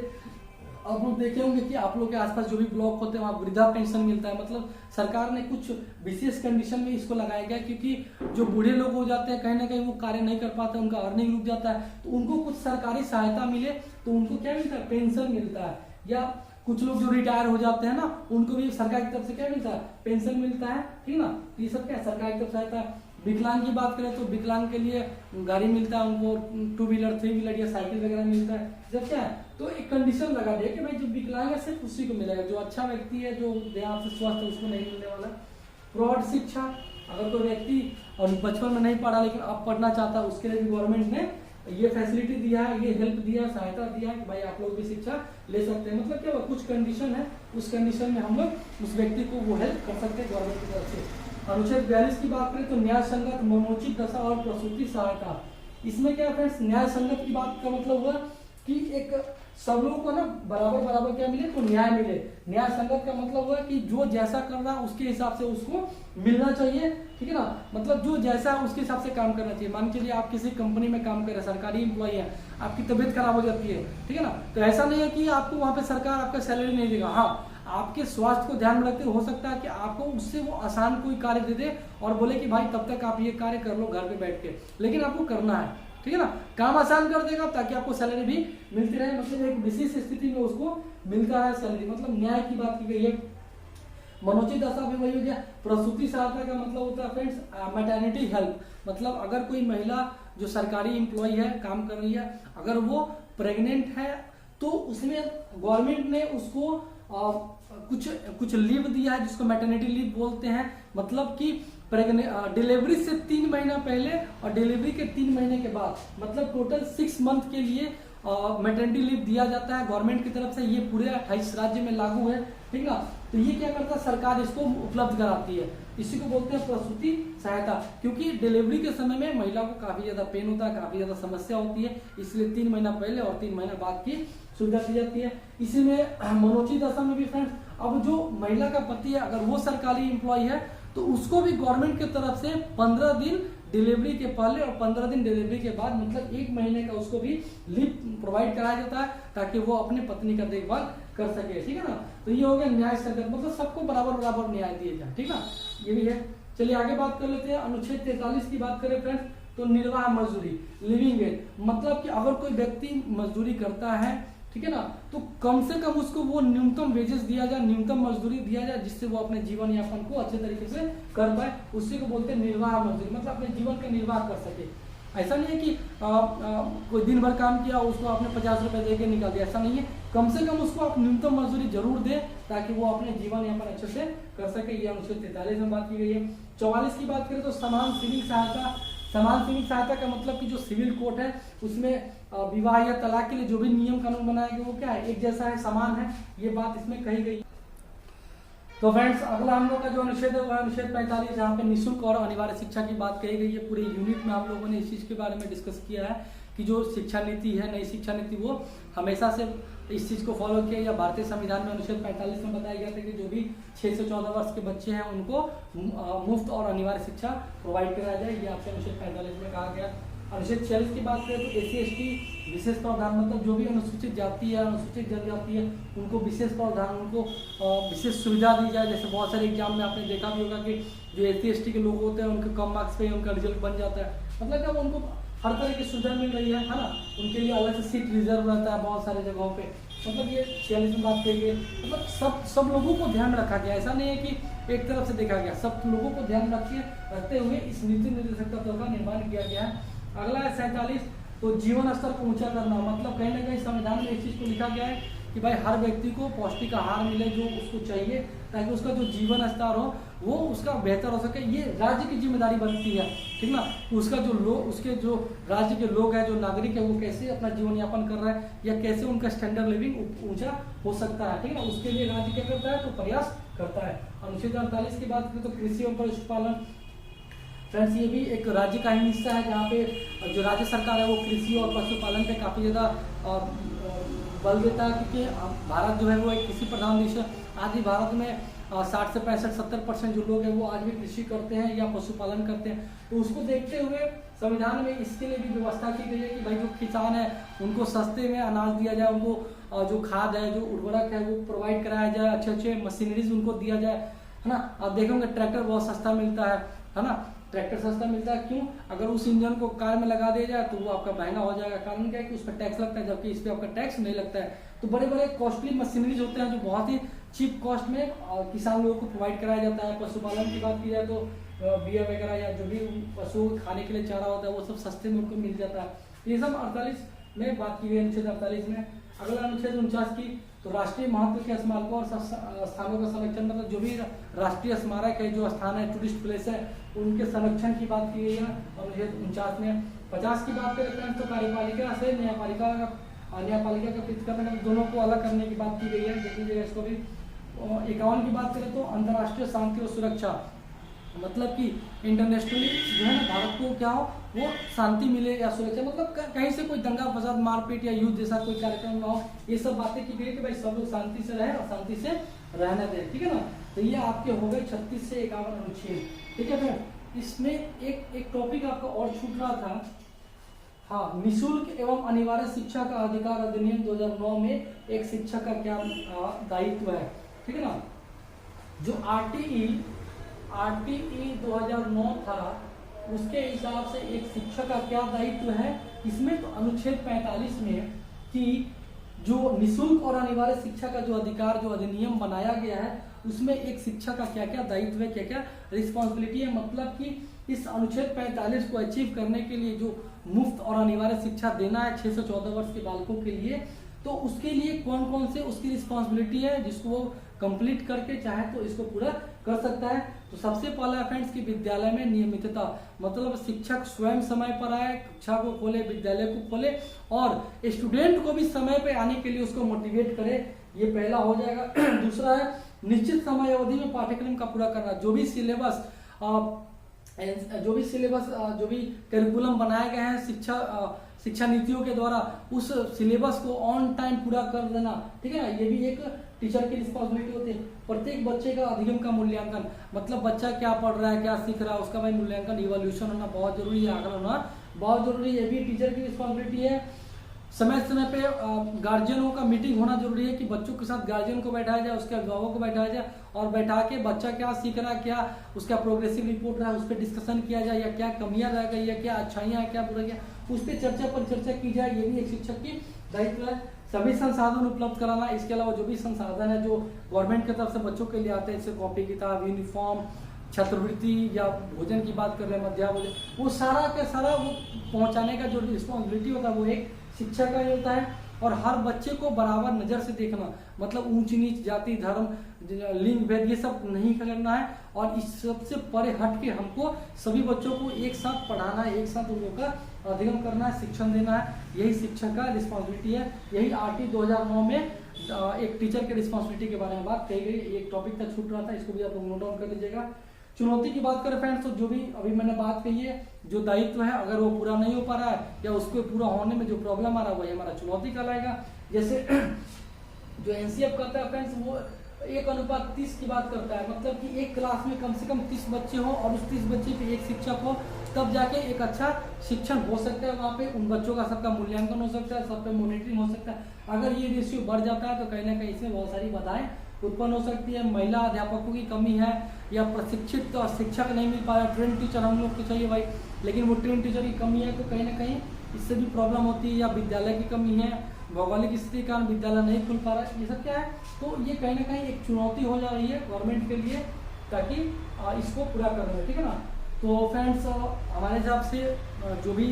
आप लोग देखे होंगे कि आप लोग के आसपास जो भी ब्लॉक होते हैं वहाँ वृद्धा पेंशन मिलता है। मतलब सरकार ने कुछ विशेष कंडीशन में इसको लगाया गया, क्योंकि जो बूढ़े लोग हो जाते हैं कहीं ना कहीं वो कार्य नहीं कर पाते, उनका अर्निंग रुक जाता है, तो उनको कुछ सरकारी सहायता मिले तो उनको क्या मिलता है, पेंशन मिलता है। या कुछ लोग जो रिटायर हो जाते हैं ना, उनको भी सरकार की तरफ से क्या मिलता है, पेंशन मिलता है, ठीक ना। ये सब क्या सरकार की तरफ से सहायता है। विकलांग की बात करें तो विकलांग के लिए गाड़ी मिलता है, उनको 2 व्हीलर 3 व्हीलर या साइकिल वगैरह मिलता है। जब क्या है तो एक कंडीशन लगा दिया कि भाई जो विकलांग है सिर्फ उसी को मिलेगा, जो अच्छा व्यक्ति है, जो देहात से स्वस्थ है, उसको नहीं मिलने वाला। प्रौढ़ शिक्षा, अगर कोई व्यक्ति बचपन में नहीं पढ़ा लेकिन अब पढ़ना चाहता है, उसके लिए भी गवर्नमेंट ने ये फैसिलिटी दिया है, ये हेल्प दिया, सहायता दिया कि भाई आप लोग भी शिक्षा ले सकते हैं। मतलब क्या कुछ कंडीशन है, उस कंडीशन में हम लोग उस व्यक्ति को वो हेल्प कर सकते हैं गवर्नमेंट की तरफ से। अनुच्छेद 42 की बात करें तो न्याय संगत मनोचित दशा और प्रसूति सहायता। इसमें क्या फ्रेंड्स, न्याय संगत की बात का मतलब हुआ कि एक सब लोगों को ना बराबर बराबर क्या मिले, तो न्याय मिले। न्याय संगत का मतलब हुआ कि जो जैसा कर रहा है उसके हिसाब से उसको मिलना चाहिए, ठीक है ना। मतलब जो जैसा है उसके हिसाब से काम करना चाहिए। मान के लिए आप किसी कंपनी में काम कर रहे हैं, सरकारी एम्प्लॉय है, आपकी तबीयत खराब हो जाती है, ठीक है ना, तो ऐसा नहीं है कि आपको वहां पे सरकार आपका सैलरी नहीं देगा। हाँ, आपके स्वास्थ्य को ध्यान में रखते हो सकता है कि आपको उससे वो आसान कोई कार्य दे दे और बोले कि भाई तब तक आप ये कार्य कर लो घर पे बैठ के, लेकिन आपको करना है, ठीक है ना, काम आसान कर देगा ताकि आपको सैलरी भी मिलती रहे, मतलब एक विशेष स्थिति में उसको मिलता है सैलरी, मतलब न्याय की बात की गई है। मनोचित दशा भी वही हो गया। प्रसूति सहायता का मतलब होता है फ्रेंड्स मैटरनिटी हेल्प, मतलब अगर कोई महिला जो सरकारी एम्प्लॉय है, काम कर रही है, अगर वो प्रेग्नेंट है तो उसमें गवर्नमेंट ने उसको कुछ लीव दिया है जिसको मैटरनिटी लीव बोलते हैं, मतलब कि डिलीवरी से 3 महीना पहले और डिलीवरी के 3 महीने के बाद, मतलब टोटल 6 मंथ के लिए मैटरनिटी लीव दिया जाता है गवर्नमेंट की तरफ से। ये पूरे 28 राज्य में लागू है, ठीक ना। तो ये क्या करता है, सरकार इसको उपलब्ध कराती है, इसी को बोलते हैं प्रसूति सहायता, क्योंकि डिलीवरी के समय में महिला को काफी ज्यादा पेन होता है, काफी ज्यादा समस्या होती है, इसलिए 3 महीना पहले और 3 महीना बाद की सुविधा दी जाती है। इसी में मनोचित दशा में भी फ्रेंड्स, अब जो महिला का पति है अगर वो सरकारी एम्प्लॉय है तो उसको भी गवर्नमेंट की तरफ से 15 दिन डिलीवरी के पहले और 15 दिन डिलीवरी के बाद, मतलब 1 महीने का उसको भी लीव प्रोवाइड कराया जाता है ताकि वो अपने पत्नी का देखभाल कर सके, ठीक है ना। तो ये हो गया न्याय संगत, मतलब सबको बराबर बराबर न्याय दिया जाए, ठीक ना, ये भी है। चलिए आगे बात कर लेते हैं। अनुच्छेद 43 की बात करें फ्रेंड्स, तो निर्वाह मजदूरी, लिविंग वेज, मतलब कि अगर कोई व्यक्ति मजदूरी करता है, ठीक है ना, तो कम से कम उसको वो न्यूनतम वेजेस दिया जाए, न्यूनतम मजदूरी दिया जाए, जिससे वो अपने जीवन यापन को अच्छे तरीके से कर पाए, उसी को बोलते हैं निर्वाह मजदूरी, मतलब अपने जीवन का निर्वाह कर सके। ऐसा नहीं है कि कोई दिन भर काम किया उसको आपने 50 रुपए दे के निकाल दिया, ऐसा नहीं है, कम से कम उसको आप न्यूनतम मजदूरी जरूर दे ताकि वो अपने जीवन यापन अच्छे से कर सके। ये अनुच्छेद 43 में बात की गई है। 44 की बात करें तो समान सिविल सहायता, समान सिविल सहायता का मतलब कि जो सिविल कोर्ट है उसमें विवाह या तलाक के लिए जो भी नियम कानून बनाया गया वो क्या है, एक जैसा है, समान है, ये बात इसमें कही गई। तो फ्रेंड्स अगला हम लोग का जो अनुच्छेद है वह अनुच्छेद 45, जहाँ पे निःशुल्क और अनिवार्य शिक्षा की बात कही गई है। पूरे यूनिट में हम लोगों ने इस चीज के बारे में डिस्कस किया है कि जो शिक्षा नीति है, नई शिक्षा नीति, वो हमेशा से इस चीज को फॉलो किया। या भारतीय संविधान में अनुच्छेद 45 में बताया गया था कि जो भी 6 से 14 वर्ष के बच्चे हैं उनको मुफ्त और अनिवार्य शिक्षा प्रोवाइड कराया जाए, ये आपसे अनुच्छेद 45 में कहा गया। अनुच्छेद 46 की बात करें तो SC/ST विशेष प्रावधान, मतलब जो भी अनुसूचित जाति है, अनुसूचित जनजाति है, उनको विशेष प्रावधान, उनको विशेष सुविधा दी जाए। जैसे बहुत सारे एग्जाम में आपने देखा भी होगा कि जो SC/ST के लोग होते हैं उनके कम मार्क्स पे उनका रिजल्ट बन जाता है, मतलब जब उनको हर तरह की सुविधा मिल रही है ना, उनके लिए अलग से सीट रिजर्व रहता है बहुत सारे जगहों पे, मतलब ये 46 में बात कही गई। मतलब सब लोगों को ध्यान रखा गया, ऐसा नहीं है कि एक तरफ से देखा गया, सब लोगों को ध्यान रखते हुए इस नीति निर्देशक तत्व का निर्माण किया गया है। अगला है 47, तो जीवन स्तर को ऊंचा करना, मतलब कहीं ना कहीं संविधान में इस चीज को लिखा गया है कि भाई हर व्यक्ति को पौष्टिक आहार मिले जो उसको चाहिए, ताकि उसका जो जीवन स्तर हो वो उसका बेहतर हो सके। ये राज्य की जिम्मेदारी बनती है, ठीक ना, उसका जो लोग, उसके जो राज्य के लोग हैं, जो नागरिक है, वो कैसे अपना जीवन यापन कर रहा है या कैसे उनका स्टैंडर्ड लिविंग ऊंचा हो सकता है, ठीक है ना, उसके लिए राज्य क्या करता है, तो प्रयास करता है। अनुच्छेद 48 की बात करें तो कृषि एवं पशुपालन, फ्रेंड्स ये भी एक राज्य का ही हिस्सा है, जहाँ पे जो राज्य सरकार है वो कृषि और पशुपालन पे काफ़ी ज़्यादा बल देता है, क्योंकि भारत जो है वो एक कृषि प्रधान देश है। आज भी भारत में 60 से 65-70% जो लोग हैं वो आज भी कृषि करते हैं या पशुपालन करते हैं। तो उसको देखते हुए संविधान में इसके लिए भी व्यवस्था की गई है कि भाई जो किसान है उनको सस्ते में अनाज दिया जाए, उनको जो खाद है, जो उर्वरक है वो प्रोवाइड कराया जाए, अच्छे अच्छे मशीनरीज उनको दिया जाए, है ना। आप देखोगे ट्रैक्टर बहुत सस्ता मिलता है ना, ट्रैक्टर सस्ता मिलता है, क्यों? अगर उस इंजन को कार में लगा दिया जाए तो वो आपका महंगा हो जाएगा, कारण क्या है कि उस पर टैक्स लगता है, जबकि इस पर आपका टैक्स नहीं लगता है। तो बड़े बड़े कॉस्टली मशीनरीज होते हैं जो बहुत ही चीप कॉस्ट में किसान लोगों को प्रोवाइड कराया जाता है। पशुपालन की बात की जाए तो बिया वगैरह या जो भी पशु खाने के लिए चारा होता है वो सब सस्ते में उनको मिल जाता है। ये सब 48 में बात की गई, अनुच्छेद 48 में। अगला अनुच्छेद 49 की, तो राष्ट्रीय महत्व के स्मारकों और स्थानों का संरक्षण, मतलब जो भी राष्ट्रीय स्मारक है, जो स्थान है, टूरिस्ट प्लेस है, उनके संरक्षण की बात की गई है अनुच्छेद 49 में। 50 की बात करें फ्रेंड्स तो कार्यपालिका से न्यायपालिका का पृथक्करण, दोनों को अलग करने की बात की गई है, देख लीजिएगा इसको भी। 51 की बात करें तो अंतर्राष्ट्रीय शांति और सुरक्षा, मतलब कि इंटरनेशनली जो है ना भारत को क्या हो, वो शांति मिले या सुरक्षा, मतलब कहीं से कोई दंगा फसाद मारपीट या युद्ध जैसा कोई कार्यक्रम ना हो, ये सब बातें की गई कि भाई सब लोग शांति से रहे और शांति से रहने दें, ठीक है ना। तो ये आपके हो गए 36 से 51 अनुच्छेद, ठीक है फ्रेंड। इसमें एक टॉपिक आपका और छूट रहा था, हाँ, निःशुल्क एवं अनिवार्य शिक्षा का अधिकार अधिनियम 2009 में एक शिक्षक का क्या दायित्व है, ठीक है ना। जो RTE 2009 था उसके हिसाब से एक शिक्षक का क्या दायित्व है इसमें। तो अनुच्छेद 45 में कि जो निःशुल्क और अनिवार्य शिक्षा का जो अधिकार, जो अधिनियम बनाया गया है, उसमें एक शिक्षक का क्या क्या दायित्व है, क्या क्या रिस्पॉन्सिबिलिटी है। मतलब कि इस अनुच्छेद 45 को अचीव करने के लिए जो मुफ्त और अनिवार्य शिक्षा देना है 6 से 14 वर्ष के बालकों के लिए, तो उसके लिए कौन कौन से उसकी रिस्पॉन्सिबिलिटी है, जिसको वो कंप्लीट करके चाहे तो इसको पूरा कर सकता है। तो सबसे पहला फ्रेंड्स कि विद्यालय में नियमितता, मतलब शिक्षक स्वयं समय पर आए, कक्षा को खोले, विद्यालय को खोले और स्टूडेंट को भी समय पे आने के लिए उसको मोटिवेट करे, ये पहला हो जाएगा। दूसरा है निश्चित समय अवधि में पाठ्यक्रम का पूरा करना। जो भी सिलेबस जो भी करिकुलम बनाए गए हैं शिक्षा नीतियों के द्वारा, उस सिलेबस को ऑन टाइम पूरा कर देना, ठीक है ना। ये भी एक टीचर की रिस्पॉन्सिबिलिटी होती है। प्रत्येक बच्चे का अधिगम का मूल्यांकन, मतलब बच्चा क्या पढ़ रहा है, क्या सीख रहा है, उसका भाई मूल्यांकन, इवोल्यूशन होना बहुत जरूरी है, आकलन होना बहुत जरूरी है, ये भी टीचर की रिस्पॉन्सिबिलिटी है। समय समय पे गार्जियनों का मीटिंग होना जरूरी है कि बच्चों के साथ गार्जियन को बैठाया जाए, उसके अभिभावक को बैठाया जाए और बैठा के बच्चा क्या सीख रहा है, क्या उसका प्रोग्रेसिव रिपोर्ट रहा है, उस पर डिस्कशन किया जाए, या क्या कमियां रह गई है, क्या अच्छाइयां है, क्या बुराइयां, उस पर चर्चा की जाए। ये भी एक शिक्षक की दायित्व है। सभी संसाधन उपलब्ध कराना, इसके अलावा जो भी संसाधन है जो गवर्नमेंट की तरफ से बच्चों के लिए आते हैं, जैसे कॉपी किताब, यूनिफॉर्म, छात्रवृत्ति या भोजन की बात कर रहे हैं, मध्याह्न भोजन, वो सारा का सारा वो पहुंचाने का जो रिस्पॉन्सिबिलिटी होता है वो एक शिक्षा का ही होता है। और हर बच्चे को बराबर नजर से देखना, मतलब ऊंच नीच, जाति, धर्म, लिंग भेद ये सब नहीं करना है। और इस सबसे परे हट के हमको सभी बच्चों को एक साथ पढ़ाना है, एक साथ उन लोगों का अधिगम करना है, शिक्षण देना है, यही शिक्षक का रिस्पॉन्सिबिलिटी है। यही RT 2009 में एक टीचर के रिस्पॉन्सिबिलिटी के बारे में बात कही गई। एक टॉपिक था, छूट रहा था, इसको भी आप लोग नोट डाउन कर लीजिएगा। चुनौती की बात करें फ्रेंड्स, तो जो भी अभी मैंने बात कही है, जो दायित्व है अगर वो पूरा नहीं हो पा रहा है या उसको पूरा होने में जो प्रॉब्लम आ रहा है वही हमारा चुनौती कहलाएगा। जैसे जो NCF करता है फ्रेंड्स, वो 1:30 की बात करता है, मतलब कि एक क्लास में कम से कम 30 बच्चे हो और उस 30 बच्चे पे एक शिक्षक हो, तब जाके एक अच्छा शिक्षण हो सकता है। वहाँ पे उन बच्चों का सबका मूल्यांकन हो सकता है, सब पे मॉनिटरिंग हो सकता है। अगर ये रेशियो बढ़ जाता है तो कहीं ना कहीं इसमें बहुत सारी बाधाएं उत्पन्न हो सकती है। महिला अध्यापकों की कमी है या प्रशिक्षित शिक्षक नहीं मिल पा रहा, ट्रेन टीचर हम लोग को चाहिए भाई, लेकिन वो ट्रेन टीचर की कमी है, तो कहीं ना कहीं इससे भी प्रॉब्लम होती है। या विद्यालय की कमी है, भौगोलिक स्थिति के कारण विद्यालय नहीं खुल पा रहा है, ये सब क्या है, तो ये कहीं ना कहीं एक चुनौती हो जा रही है गवर्नमेंट के लिए, ताकि इसको पूरा करना है, ठीक है ना। तो फ्रेंड्स हमारे हिसाब से जो भी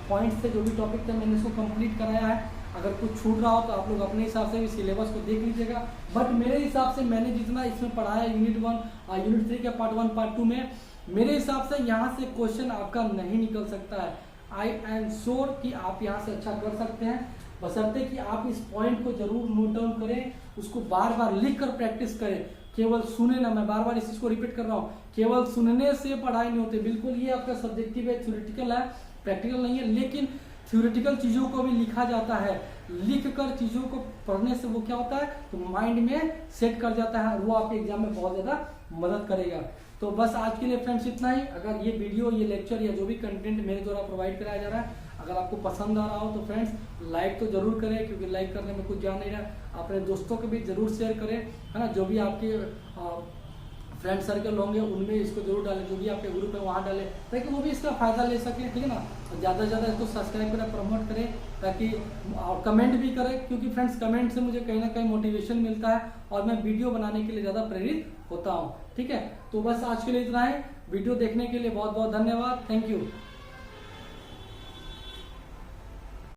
पॉइंट्स थे, जो भी टॉपिक थे, मैंने इसको कंप्लीट कराया है। अगर कुछ छूट रहा हो तो आप लोग अपने हिसाब से भी सिलेबस को देख लीजिएगा, बट मेरे हिसाब से मैंने जितना इसमें पढ़ाया यूनिट 1 यूनिट 3 के पार्ट 1 पार्ट 2 में, मेरे हिसाब से यहाँ से क्वेश्चन आपका नहीं निकल सकता है। आई एम श्योर कि आप यहाँ से अच्छा कर सकते हैं, बशर्ते कि आप इस पॉइंट को जरूर नोट डाउन करें, उसको बार बार लिख कर प्रैक्टिस करें, केवल सुने ना। मैं बार बार इस चीज को रिपीट कर रहा हूँ, केवल सुनने से पढ़ाई नहीं होती, बिल्कुल ये आपका सब्जेक्टिव है, थ्योरेटिकल है, प्रैक्टिकल नहीं है। लेकिन थ्योरेटिकल चीजों को भी लिखा जाता है, लिख कर चीजों को पढ़ने से वो क्या होता है, तो माइंड में सेट कर जाता है, वो आपके एग्जाम में बहुत ज्यादा मदद करेगा। तो बस आज के लिए फ्रेंड्स इतना ही। अगर ये वीडियो, ये लेक्चर या जो भी कंटेंट मेरे द्वारा प्रोवाइड कराया जा रहा है, अगर आपको पसंद आ रहा हो तो फ्रेंड्स लाइक तो जरूर करें, क्योंकि लाइक करने में कुछ जान नहीं रहा। अपने दोस्तों को भी जरूर शेयर करें, है ना। जो भी आपके फ्रेंड सर्कल होंगे उनमें इसको जरूर डालें, जो भी आपके ग्रुप है वहाँ डालें, ताकि वो भी इसका फायदा ले सकें, ठीक है ना। ज़्यादा से ज़्यादा इसको सब्सक्राइब करें, प्रमोट करें, ताकि कमेंट भी करें, क्योंकि फ्रेंड्स कमेंट से मुझे कहीं ना कहीं मोटिवेशन मिलता है और मैं वीडियो बनाने के लिए ज़्यादा प्रेरित होता हूँ, ठीक है। तो बस आज के लिए इतना है। वीडियो देखने के लिए बहुत बहुत धन्यवाद, थैंक यू।